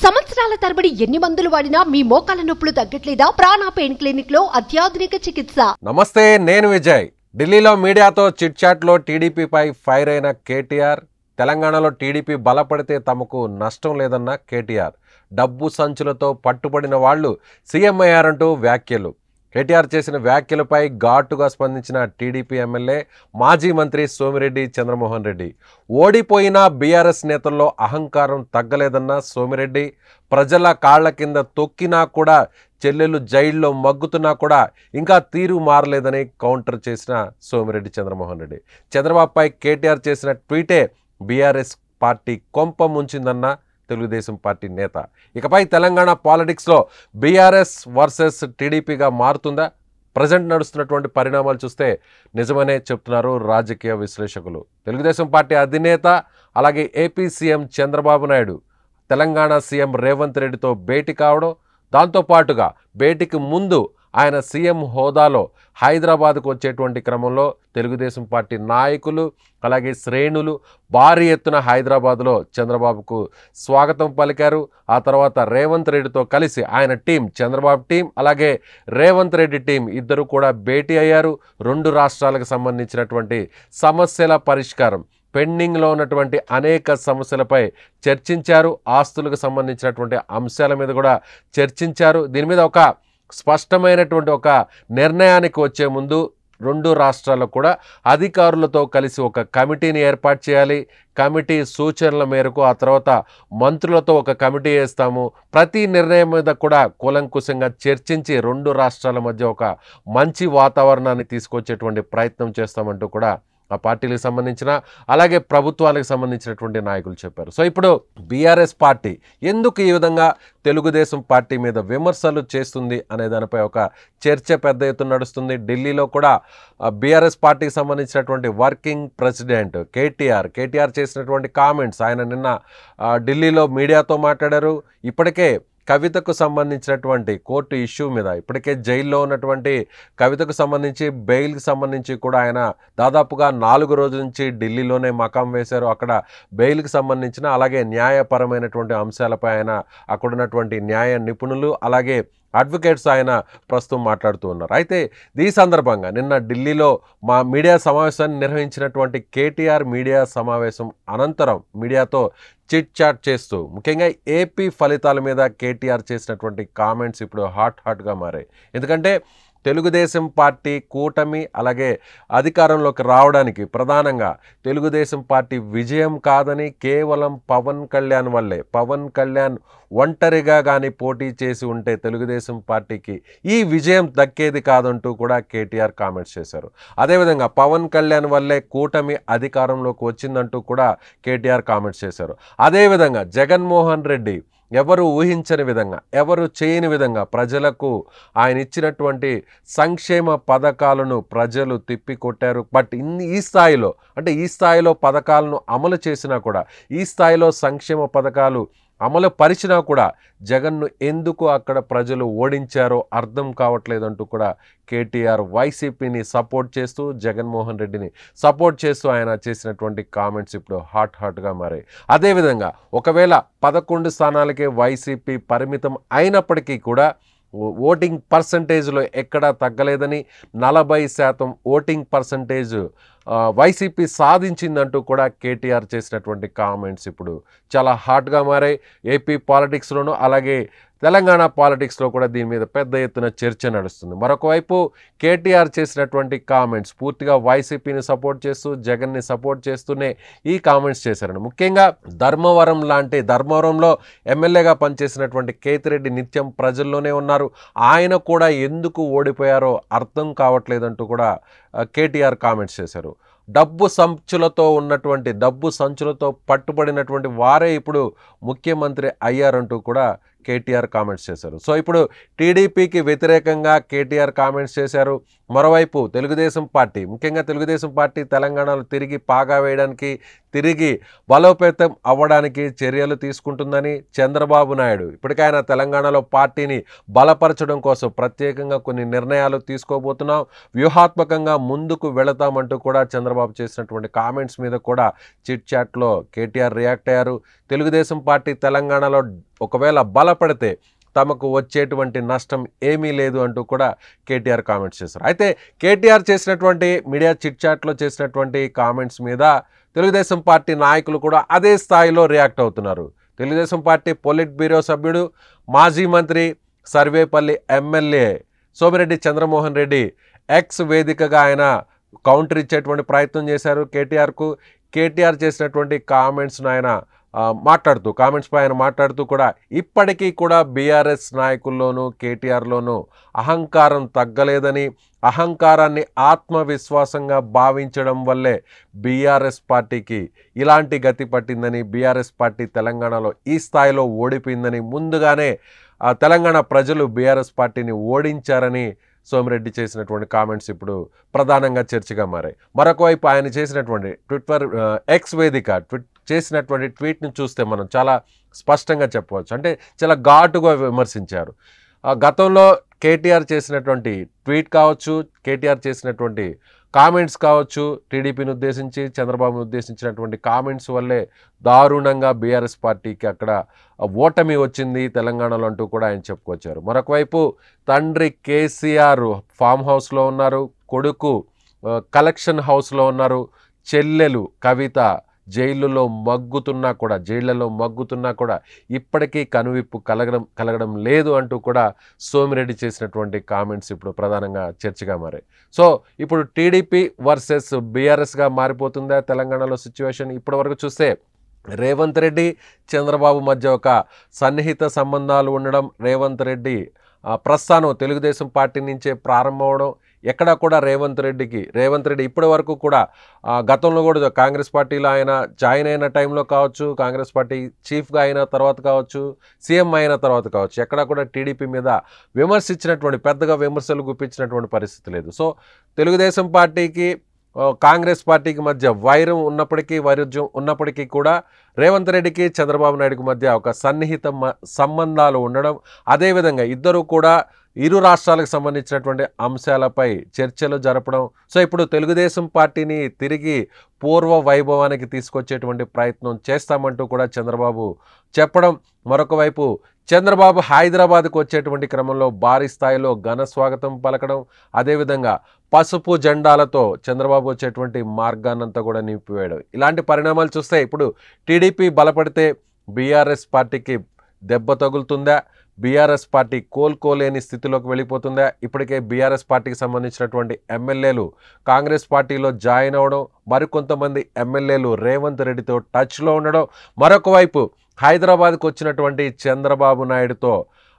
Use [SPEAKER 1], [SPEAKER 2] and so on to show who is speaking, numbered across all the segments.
[SPEAKER 1] సంవత్సరాల తరబడి ఎన్ని మందులు వాడినా మీ మోకాల నొప్పులు తగ్గట్లేదా? ప్రాణ పెయిన్ క్లినిక్ లో అత్యాధునిక చికిత్స.
[SPEAKER 2] నమస్తే, నేను విజయ్. ఢిల్లీలో మీడియాతో చిట్ చాట్లో టీడీపీపై ఫైర్ అయిన కేటీఆర్. తెలంగాణలో టీడీపీ బలపడితే తమకు నష్టం లేదన్న కేటీఆర్. డబ్బు సంచులతో పట్టుబడిన వాళ్లు సీఎం అయ్యారంటూ వ్యాఖ్యలు. కేటీఆర్ చేసిన వ్యాఖ్యలపై ఘాటుగా స్పందించిన టీడీపీ ఎమ్మెల్యే మాజీ మంత్రి సోమిరెడ్డి చంద్రమోహన్ రెడ్డి. ఓడిపోయిన బీఆర్ఎస్ నేతల్లో అహంకారం తగ్గలేదన్న సోమిరెడ్డి. ప్రజల కాళ్ల కింద తొక్కినా కూడా, చెల్లెలు జైల్లో మగ్గుతున్నా కూడా ఇంకా తీరు మారలేదని కౌంటర్ చేసిన సోమిరెడ్డి చంద్రమోహన్ రెడ్డి. చంద్రబాబుపై కేటీఆర్ చేసిన ట్వీటే బీఆర్ఎస్ పార్టీ కొంప ముంచిందన్న తెలుగుదేశం పార్టీ నేత. ఇకపై తెలంగాణ పాలిటిక్స్లో బీఆర్ఎస్ వర్సెస్ టీడీపీగా మారుతుందా? ప్రజెంట్ నడుస్తున్నటువంటి పరిణామాలు చూస్తే నిజమనే చెప్తున్నారు రాజకీయ విశ్లేషకులు. తెలుగుదేశం పార్టీ అధినేత అలాగే AP CM Chandrababu Naidu Telangana CM Revanth రెడ్డితో భేటీ కావడం, దాంతోపాటుగా భేటీకి ముందు ఆయన సీఎం హోదాలో హైదరాబాద్కు వచ్చేటువంటి క్రమంలో తెలుగుదేశం పార్టీ నాయకులు అలాగే శ్రేణులు భారీ ఎత్తున హైదరాబాద్లో చంద్రబాబుకు స్వాగతం పలికారు. ఆ తర్వాత రేవంత్ రెడ్డితో కలిసి ఆయన టీం, చంద్రబాబు టీం అలాగే రేవంత్ రెడ్డి టీం ఇద్దరు కూడా భేటీ అయ్యారు. రెండు రాష్ట్రాలకు సంబంధించినటువంటి సమస్యల పరిష్కారం, పెండింగ్లో ఉన్నటువంటి అనేక సమస్యలపై చర్చించారు. ఆస్తులకు సంబంధించినటువంటి అంశాల మీద కూడా చర్చించారు. దీని మీద ఒక స్పష్టమైనటువంటి ఒక నిర్ణయానికి వచ్చే ముందు రెండు రాష్ట్రాలకు కూడా అధికారులతో కలిసి ఒక కమిటీని ఏర్పాటు చేయాలి. కమిటీ సూచనల మేరకు ఆ తర్వాత మంత్రులతో ఒక కమిటీ వేస్తాము. ప్రతి నిర్ణయం మీద కూడా కూలంకుశంగా చర్చించి రెండు రాష్ట్రాల మధ్య ఒక మంచి వాతావరణాన్ని తీసుకొచ్చేటువంటి ప్రయత్నం చేస్తామంటూ కూడా ఆ పార్టీలకు సంబంధించిన అలాగే ప్రభుత్వాలకు సంబంధించినటువంటి నాయకులు చెప్పారు. సో ఇప్పుడు బీఆర్ఎస్ పార్టీ ఎందుకు ఈ విధంగా తెలుగుదేశం పార్టీ మీద విమర్శలు చేస్తుంది అనే దానిపై ఒక చర్చ పెద్ద ఎత్తున నడుస్తుంది. ఢిల్లీలో కూడా బీఆర్ఎస్ పార్టీకి సంబంధించినటువంటి వర్కింగ్ ప్రెసిడెంట్ కేటీఆర్ చేసినటువంటి కామెంట్స్, ఆయన నిన్న ఢిల్లీలో మీడియాతో మాట్లాడారు. ఇప్పటికే కవితకు సంబంధించినటువంటి కోర్టు ఇష్యూ మీద ఇప్పటికే జైల్లో ఉన్నటువంటి కవితకు సంబంధించి బెయిల్కి సంబంధించి కూడా ఆయన దాదాపుగా 4 రోజుల నుంచి ఢిల్లీలోనే మకాం వేశారు. అక్కడ బెయిల్కి సంబంధించిన అలాగే న్యాయపరమైనటువంటి అంశాలపై ఆయన అక్కడ ఉన్నటువంటి న్యాయ నిపుణులు అలాగే అడ్వకేట్స్ ఆయన ప్రస్తుతం మాట్లాడుతూ ఉన్నారు. అయితే ఈ సందర్భంగా నిన్న ఢిల్లీలో మా మీడియా సమావేశాన్ని నిర్వహించినటువంటి కేటీఆర్ మీడియా సమావేశం అనంతరం మీడియాతో చిట్ చాట్ చేస్తూ ముఖ్యంగా ఏపీ ఫలితాల మీద కేటీఆర్ చేసినటువంటి కామెంట్స్ ఇప్పుడు హాట్గా మారాయి. ఎందుకంటే తెలుగుదేశం పార్టీ కూటమి అలాగే అధికారంలోకి రావడానికి ప్రధానంగా తెలుగుదేశం పార్టీ విజయం కాదని, కేవలం పవన్ కళ్యాణ్ వల్లే, పవన్ కళ్యాణ్ ఒంటరిగా కానీ పోటీ చేసి ఉంటే తెలుగుదేశం పార్టీకి ఈ విజయం దక్కేది కాదంటూ కూడా కేటీఆర్ కామెంట్స్ చేశారు. అదేవిధంగా పవన్ కళ్యాణ్ వల్లే కూటమి అధికారంలోకి వచ్చిందంటూ కూడా కేటీఆర్ కామెంట్స్ చేశారు. అదేవిధంగా జగన్మోహన్ రెడ్డి ఎవరు ఊహించని విధంగా, ఎవరు చేయని విధంగా ప్రజలకు ఆయన ఇచ్చినటువంటి సంక్షేమ పథకాలను ప్రజలు తిప్పికొట్టారు. బట్ ఈ స్థాయిలో పథకాలను అమలు చేసినా కూడా, ఈ స్థాయిలో సంక్షేమ పథకాలు అమలు పరిచినా కూడా జగన్ను ఎందుకు అక్కడ ప్రజలు ఓడించారో అర్థం కావట్లేదంటూ కూడా కేటీఆర్ వైసీపీని సపోర్ట్ చేస్తూ, జగన్మోహన్ రెడ్డిని సపోర్ట్ చేస్తూ ఆయన చేసినటువంటి కామెంట్స్ ఇప్పుడు హాట్గా మారాయి. అదేవిధంగా ఒకవేళ 11 స్థానాలకే వైసీపీ పరిమితం అయినప్పటికీ కూడా ఓటింగ్ పర్సంటేజ్లో ఎక్కడా తగ్గలేదని, 40% ఓటింగ్ పర్సంటేజ్ వైసీపీ సాధించిందంటూ కూడా కేటీఆర్ చేసినటువంటి కామెంట్స్ ఇప్పుడు చాలా హాట్గా మారాయి. ఏపీ పాలిటిక్స్లోనూ అలాగే తెలంగాణ పాలిటిక్స్లో కూడా దీని మీద పెద్ద ఎత్తున చర్చ నడుస్తుంది. మరొకవైపు కేటీఆర్ చేసినటువంటి కామెంట్స్ పూర్తిగా వైసీపీని సపోర్ట్ చేస్తూ, జగన్ని సపోర్ట్ చేస్తూనే ఈ కామెంట్స్ చేశారండి. ముఖ్యంగా ధర్మవరంలో ఎమ్మెల్యేగా పనిచేసినటువంటి కేతిరెడ్డి నిత్యం ప్రజల్లోనే ఉన్నారు. ఆయన కూడా ఎందుకు ఓడిపోయారో అర్థం కావట్లేదంటూ కూడా కేటీఆర్ కామెంట్స్ చేశారు. డబ్బు సంచులతో పట్టుబడినటువంటి వారే ఇప్పుడు ముఖ్యమంత్రి అయ్యారంటూ కూడా కేటీఆర్ కామెంట్స్ చేశారు. సో ఇప్పుడు టీడీపీకి వ్యతిరేకంగా కేటీఆర్ కామెంట్స్ చేశారు. మరోవైపు తెలుగుదేశం పార్టీ, ముఖ్యంగా తెలుగుదేశం పార్టీ తెలంగాణలో తిరిగి పాగా వేయడానికి, తిరిగి బలోపేతం అవ్వడానికి చర్యలు తీసుకుంటుందని చంద్రబాబు నాయుడు ఇప్పటికైనా తెలంగాణలో పార్టీని బలపరచడం కోసం ప్రత్యేకంగా కొన్ని నిర్ణయాలు తీసుకోబోతున్నాం, వ్యూహాత్మకంగా ముందుకు వెళతామంటూ కూడా చంద్రబాబు చేసినటువంటి కామెంట్స్ మీద కూడా చిట్ చాట్లో కేటీఆర్ రియాక్ట్ అయ్యారు. తెలుగుదేశం పార్టీ తెలంగాణలో ఒకవేళ బలపడితే తమకు వచ్చేటువంటి నష్టం ఏమీ లేదు అంటూ కూడా కేటీఆర్ కామెంట్స్ చేశారు. అయితే కేటీఆర్ చేసినటువంటి మీడియా చిట్ చాట్లో చేసినటువంటి కామెంట్స్ మీద తెలుగుదేశం పార్టీ నాయకులు కూడా అదే స్థాయిలో రియాక్ట్ అవుతున్నారు. తెలుగుదేశం పార్టీ పొలిట్ బ్యూరో సభ్యుడు, మాజీ మంత్రి, సర్వేపల్లి ఎమ్మెల్యే సోమిరెడ్డి చంద్రమోహన్ రెడ్డి ఎక్స్ వేదికగా ఆయన కౌంటర్ ఇచ్చేటువంటి ప్రయత్నం చేశారు కేటీఆర్కు. కేటీఆర్ చేసినటువంటి కామెంట్స్ను ఆయన కామెంట్స్ పై ఆయన మాట్లాడుతూ కూడా ఇప్పటికీ కూడా బీఆర్ఎస్ నాయకుల్లోనూ కేటీఆర్లోనూ అహంకారం తగ్గలేదని, అహంకారాన్ని ఆత్మవిశ్వాసంగా భావించడం వల్లే బీఆర్ఎస్ పార్టీకి ఇలాంటి గతి పట్టిందని, బీఆర్ఎస్ పార్టీ తెలంగాణలో ఈ స్థాయిలో ఓడిపోయిందని, ముందుగానే తెలంగాణ ప్రజలు బీఆర్ఎస్ పార్టీని ఓడించారని సోమిరెడ్డి చేసినటువంటి కామెంట్స్ ఇప్పుడు ప్రధానంగా చర్చగా మారాయి. మరొక వైపు ఆయన చేసినటువంటి ట్విట్టర్ ఎక్స్ వేదిక చేసినటువంటి ట్వీట్ని చూస్తే మనం చాలా స్పష్టంగా చెప్పవచ్చు. అంటే చాలా ఘాటుగా విమర్శించారు. గతంలో కేటీఆర్ చేసినటువంటి ట్వీట్ కావచ్చు, కేటీఆర్ చేసినటువంటి కామెంట్స్ కావచ్చు, టీడీపీని ఉద్దేశించి చంద్రబాబును ఉద్దేశించినటువంటి కామెంట్స్ వల్లే దారుణంగా బీఆర్ఎస్ పార్టీకి అక్కడ ఓటమి వచ్చింది తెలంగాణలో అంటూ కూడా ఆయన చెప్పుకొచ్చారు. మరొక వైపు తండ్రి కేసీఆర్ ఫామ్ హౌస్లో ఉన్నారు, కొడుకు కలెక్షన్ హౌస్లో ఉన్నారు, చెల్లెలు కవిత జైళ్ళలో మగ్గుతున్నా కూడా ఇప్పటికీ కనువిప్పు కలగడం లేదు అంటూ కూడా సోమిరెడ్డి చేసినటువంటి కామెంట్స్ ఇప్పుడు ప్రధానంగా చర్చగా మారాయి. సో ఇప్పుడు టీడీపీ వర్సెస్ బీఆర్ఎస్గా మారిపోతుందా తెలంగాణలో సిచ్యువేషన్? ఇప్పటి వరకు చూస్తే రేవంత్ రెడ్డి చంద్రబాబు మధ్య ఒక సన్నిహిత సంబంధాలు ఉండడం, రేవంత్ రెడ్డి ప్రస్థానం తెలుగుదేశం పార్టీ నుంచే ప్రారంభమవడం, ఎక్కడా కూడా రేవంత్ రెడ్డి ఇప్పటి వరకు కూడా గతంలో కూడా కాంగ్రెస్ పార్టీలో ఆయన జాయిన్ అయిన టైంలో కావచ్చు, కాంగ్రెస్ పార్టీ చీఫ్గా అయిన తర్వాత కావచ్చు, సీఎం అయిన తర్వాత కావచ్చు, ఎక్కడా కూడా టీడీపీ మీద పెద్దగా విమర్శలు గుప్పించినటువంటి పరిస్థితి లేదు. సో తెలుగుదేశం పార్టీకి కాంగ్రెస్ పార్టీకి మధ్య వైరుధ్యం ఉన్నప్పటికీ కూడా రేవంత్ రెడ్డికి చంద్రబాబు నాయుడుకి మధ్య ఒక సన్నిహిత సంబంధాలు ఉండడం, అదేవిధంగా ఇద్దరు కూడా ఇరు రాష్ట్రాలకు సంబంధించినటువంటి అంశాలపై చర్చలు జరపడం, సో ఇప్పుడు తెలుగుదేశం పార్టీని తిరిగి పూర్వ వైభవానికి తీసుకొచ్చేటువంటి ప్రయత్నం చేస్తామంటూ కూడా చంద్రబాబు చెప్పడం, మరొక వైపు చంద్రబాబు హైదరాబాద్కు వచ్చేటువంటి క్రమంలో భారీ స్థాయిలో ఘన స్వాగతం పలకడం, అదేవిధంగా పసుపు జెండాలతో చంద్రబాబు వచ్చేటువంటి మార్గాన్నంతా కూడా నింపివేయడం, ఇలాంటి పరిణామాలు చూస్తే ఇప్పుడు టీడీపీ బలపడితే బీఆర్ఎస్ పార్టీకి దెబ్బ తగులుతుందా, బీఆర్ఎస్ పార్టీ కోలుకోలేని స్థితిలోకి వెళ్ళిపోతుందా? ఇప్పటికే బీఆర్ఎస్ పార్టీకి సంబంధించినటువంటి ఎమ్మెల్యేలు కాంగ్రెస్ పార్టీలో జాయిన్ అవ్వడం, మరికొంతమంది ఎమ్మెల్యేలు రేవంత్ రెడ్డితో టచ్లో ఉండడం, మరొక వైపు హైదరాబాద్కు వచ్చినటువంటి చంద్రబాబు నాయుడుతో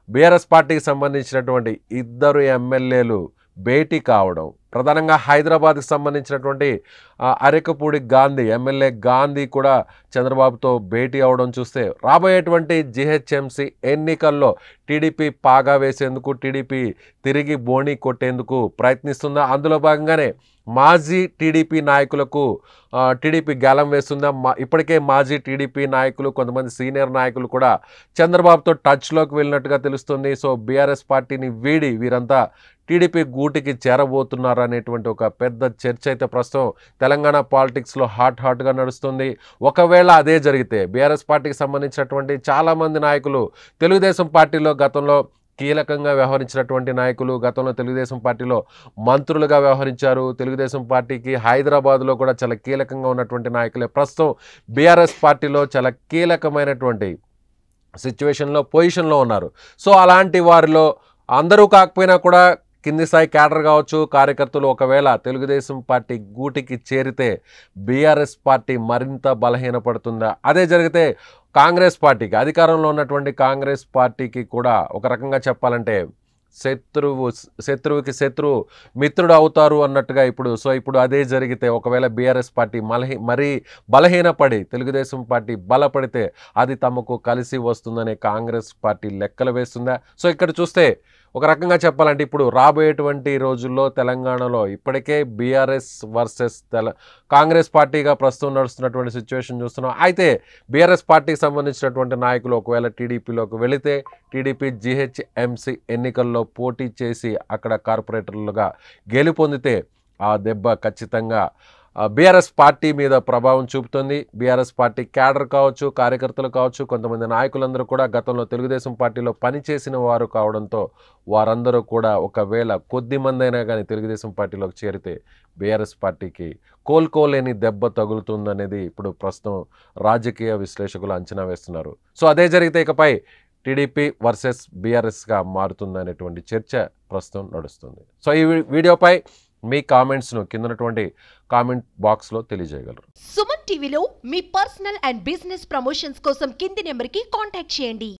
[SPEAKER 2] బీఆర్ఎస్ పార్టీకి సంబంధించినటువంటి ఇద్దరు ఎమ్మెల్యేలు భేటీ కావడం, ప్రధానంగా హైదరాబాద్కి సంబంధించినటువంటి అరెకపూడి ఎమ్మెల్యే గాంధీ కూడా చంద్రబాబుతో భేటీ అవడం చూస్తే రాబోయేటువంటి జీహెచ్ఎంసీ ఎన్నికల్లో టీడీపీ పాగా వేసేందుకు, టీడీపీ తిరిగి బోణీ కొట్టేందుకు ప్రయత్నిస్తుందా? అందులో భాగంగానే మాజీ టీడీపీ నాయకులకు టీడీపీ గేలం వేస్తుందా? ఇప్పటికే మాజీ టీడీపీ నాయకులు, కొంతమంది సీనియర్ నాయకులు కూడా చంద్రబాబుతో టచ్లోకి వెళ్ళినట్టుగా తెలుస్తుంది. సో బీఆర్ఎస్ పార్టీని వీడి వీరంతా టీడీపీ గూటికి చేరబోతున్నారు అనేటువంటి ఒక పెద్ద చర్చ అయితే ప్రస్తుతం తెలంగాణ పాలిటిక్స్లో హాట్గా నడుస్తుంది. ఒకవేళ అదే జరిగితే బీఆర్ఎస్ పార్టీకి సంబంధించినటువంటి చాలామంది నాయకులు, తెలుగుదేశం పార్టీలో గతంలో కీలకంగా వ్యవహరించినటువంటి నాయకులు, గతంలో తెలుగుదేశం పార్టీలో మంత్రులుగా వ్యవహరించారు, తెలుగుదేశం పార్టీకి హైదరాబాద్లో కూడా చాలా కీలకంగా ఉన్నటువంటి నాయకులే ప్రస్తుతం బీఆర్ఎస్ పార్టీలో చాలా కీలకమైనటువంటి పొజిషన్లో ఉన్నారు. సో అలాంటి వారిలో అందరూ కాకపోయినా కూడా కింది స్థాయి క్యాడర్ కావచ్చు, కార్యకర్తలు ఒకవేళ తెలుగుదేశం పార్టీ గూటికి చేరితే బీఆర్ఎస్ పార్టీ మరింత బలహీనపడుతుందా? అదే జరిగితే కాంగ్రెస్ పార్టీకి, అధికారంలో ఉన్నటువంటి కాంగ్రెస్ పార్టీకి కూడా ఒక రకంగా చెప్పాలంటే శత్రువుకి శత్రువు మిత్రుడు అవుతారు అన్నట్టుగా ఇప్పుడు అదే జరిగితే ఒకవేళ బీఆర్ఎస్ పార్టీ మరీ బలహీనపడి తెలుగుదేశం పార్టీ బలపడితే అది తమకు కలిసి వస్తుందనే కాంగ్రెస్ పార్టీ లెక్కలు వేస్తుందా? సో ఇక్కడ చూస్తే ఒక రకంగా చెప్పాలంటే ఇప్పుడు రాబోయేటువంటి రోజుల్లో తెలంగాణలో ఇప్పటికే బీఆర్ఎస్ వర్సెస్ కాంగ్రెస్ పార్టీగా ప్రస్తుతం నడుస్తున్నటువంటి సిచ్యువేషన్ చూస్తున్నాం. అయితే బీఆర్ఎస్ పార్టీకి సంబంధించినటువంటి నాయకులు ఒకవేళ టీడీపీలోకి వెళితే టీడీపీ జీహెచ్ఎంసీ ఎన్నికల్లో పోటీ చేసి అక్కడ కార్పొరేటర్లుగా గెలుపొందితే ఆ దెబ్బ ఖచ్చితంగా బీఆర్ఎస్ పార్టీ మీద ప్రభావం చూపుతుంది. బీఆర్ఎస్ పార్టీ క్యాడర్ కావచ్చు, కార్యకర్తలు కావచ్చు, కొంతమంది నాయకులందరూ కూడా గతంలో తెలుగుదేశం పార్టీలో పనిచేసిన వారు కావడంతో వారందరూ కూడా ఒకవేళ కొద్ది మంది అయినా కానీ తెలుగుదేశం పార్టీలోకి చేరితే బీఆర్ఎస్ పార్టీకి కోలుకోలేని దెబ్బ తగులుతుందనేది ఇప్పుడు ప్రస్తుతం రాజకీయ విశ్లేషకులు అంచనా వేస్తున్నారు. సో అదే జరిగితే ఇకపై టీడీపీ వర్సెస్ బీఆర్ఎస్గా మారుతుందనేటువంటి చర్చ ప్రస్తుతం నడుస్తుంది. సో ఈ వీడియోపై మీ కామెంట్స్ను కిందనటువంటి కామెంట్ బాక్స్లో తెలియజేయగలరు.
[SPEAKER 1] సుమన్ టీవీలో మీ పర్సనల్ అండ్ బిజినెస్ ప్రమోషన్స్ కోసం కింది నెంబర్కి కాంటాక్ట్ చేయండి.